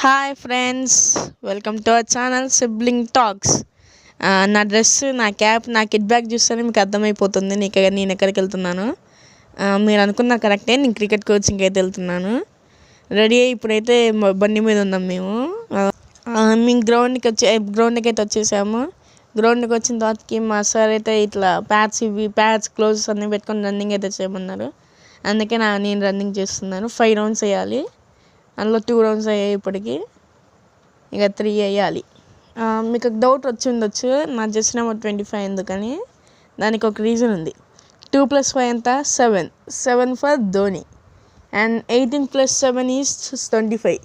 Hi friends, welcome to our channel sibling talks. నా dress, నా cap, నా kid bag చూస్తేనే మీకు అర్థమైపోతుంది నేను ఎక్కడికి వెళ్తున్నాను. మీరు అనుకున్న కరెక్టే, నేను క్రికెట్ కోచింగ్కి అయితే వెళ్తున్నాను. రెడీ అయ్యి ఇప్పుడైతే బండి మీద ఉన్నాం మేము. మేము గ్రౌండ్కి అయితే వచ్చేసాము. గ్రౌండ్కి వచ్చిన తర్వాతకి మా సార్ అయితే ఇట్లా ప్యాడ్స్ క్లోజెస్ అన్నీ పెట్టుకొని రన్నింగ్ అయితే చేయమన్నారు. అందుకే నేను రన్నింగ్ చేస్తున్నాను. 5 రౌండ్స్ వేయాలి. అందులో 2 రౌండ్స్ అయ్యాయి, ఇప్పటికి ఇక 3 వేయాలి. మీకు ఒక డౌట్ వచ్చి ఉండొచ్చు, నా జస్ట్ నెంబర్ 25 ఎందుకని. దానికి ఒక రీజన్ ఉంది. 2 + 5 ఎంత? 7 ఫర్ ధోని. And 18 + 7 is 25.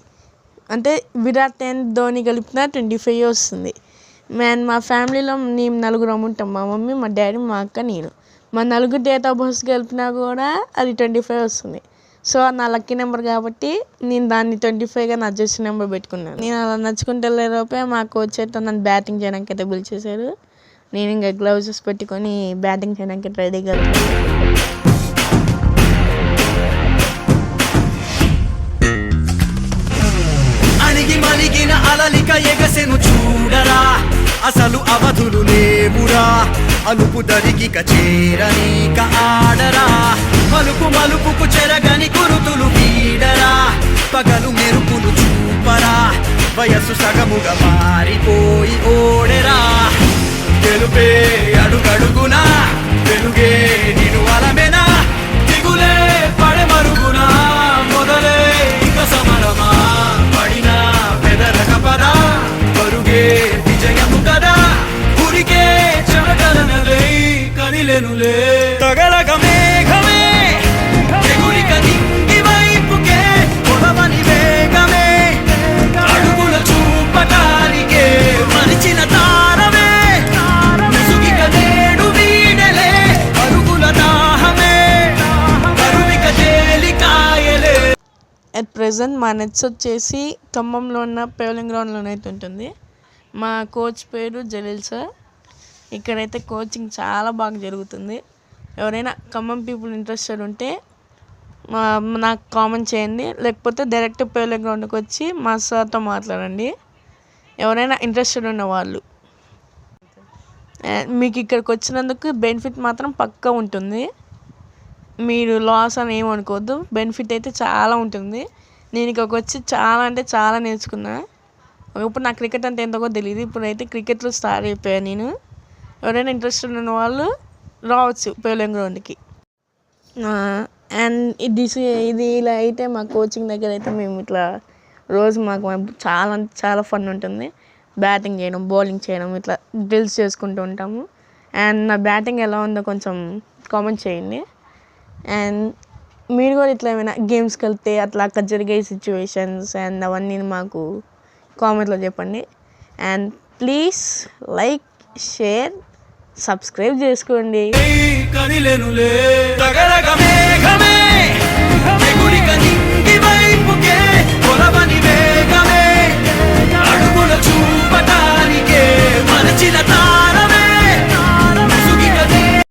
అంటే విరాట్ అండ్ ధోని కలిపిన 25 వస్తుంది. మా ఫ్యామిలీలో మేము 4 ఉంటాం. మా మమ్మీ, మా డాడీ, మా అక్క, నేను. మా 4 డేట్ ఆఫ్ బర్త్ కలిపినా కూడా అది 25 వస్తుంది. సో నా లక్కీ నెంబర్ కాబట్టి నేను దాన్ని 25గా నా జస్ట్ నెంబర్ పెట్టుకున్నాను. నేను అలా నచ్చుకుంటే వెళ్ళేలోపే మా కోచ్ అయితే నన్ను బ్యాటింగ్ చేయడానికి అయితే పిలిచేశారు. నేను ఇంకా గ్లౌజెస్ పెట్టుకొని బ్యాటింగ్ చేయడానికి రెడీగా చూడరా, అసలు అవధులు లేవురా, అలుపు దరికి చేరనీక ఆడరా, మలుపుకు చెరగని కురుతులు వీడరా, పగలు మెరుపులు చూపరా, వయస్సు సగముగా మారిపోయి ఓడెరా, గెలుపే అడుగడుగునా, వెలుగే నిను అలమెనా, దిగులే పడమరుగునా, మొదలే ఇక సమరమా, పడిన పెదరక పదా, పరుగే విజయము కదా, ఉరికే చెమటలనలే కదిలెనులే, తగలగ మేఘమే ఎగురిక నింగి వైపుకే, పొడవని వేగమే అడుగుల చూపటానికే, మరిచిన తారమే ముసుగిక నేడు వీడలే, అరుగుల దాహమే కరువిక తేలికాయలే. అట్ ప్రెజెంట్ మా నెట్స్ వచ్చేసి ఖమ్మంలో ఉన్న పేవలింగ్ గ్రౌండ్లోనైతే ఉంటుంది. మా కోచ్ పేరు జలీల్ సార్. ఇక్కడైతే కోచింగ్ చాలా బాగా జరుగుతుంది. ఎవరైనా ఖమ్మం పీపుల్ ఇంట్రెస్టెడ్ ఉంటే నాకు కామెంట్ చేయండి, లేకపోతే డైరెక్ట్ పేవలింగ్ గ్రౌండ్కి వచ్చి మా సార్తో మాట్లాడండి, ఎవరైనా ఇంట్రెస్టెడ్ ఉన్న వాళ్ళు. మీకు ఇక్కడికి వచ్చినందుకు బెనిఫిట్ మాత్రం పక్కా ఉంటుంది. మీరు లాస్ అని ఏమనుకోవద్దు, బెనిఫిట్ అయితే చాలా ఉంటుంది. నేను ఇక్కడికి వచ్చి చాలా అంటే చాలా నేర్చుకున్నా. ఇప్పుడు నాకు క్రికెట్ అంటే ఎంతకో తెలియదు, ఇప్పుడైతే క్రికెట్లో స్టార్ అయిపోయాను నేను. ఎవరైనా ఇంట్రెస్టెడ్ ఉన్న వాళ్ళు రావచ్చు పేవలింగ్ గ్రౌండ్కి. అండ్ ఇది ఇలా అయితే మా కోచింగ్ దగ్గర అయితే మేము ఇట్లా రోజు మాకు చాలా అంటే చాలా ఫన్ ఉంటుంది. బ్యాటింగ్ చేయడం, బౌలింగ్ చేయడం, ఇట్లా డ్రిల్స్ చేసుకుంటూ ఉంటాము. అండ్ నా బ్యాటింగ్ ఎలా ఉందో కొంచెం కామెంట్ చేయండి. అండ్ మీరు కూడా ఇట్లా ఏమైనా గేమ్స్కి వెళ్తే అక్కడ జరిగే సిచ్యువేషన్స్ అండ్ అవన్నీ మాకు కామెంట్లో చెప్పండి. And please like, share, subscribe చేసుకోండి.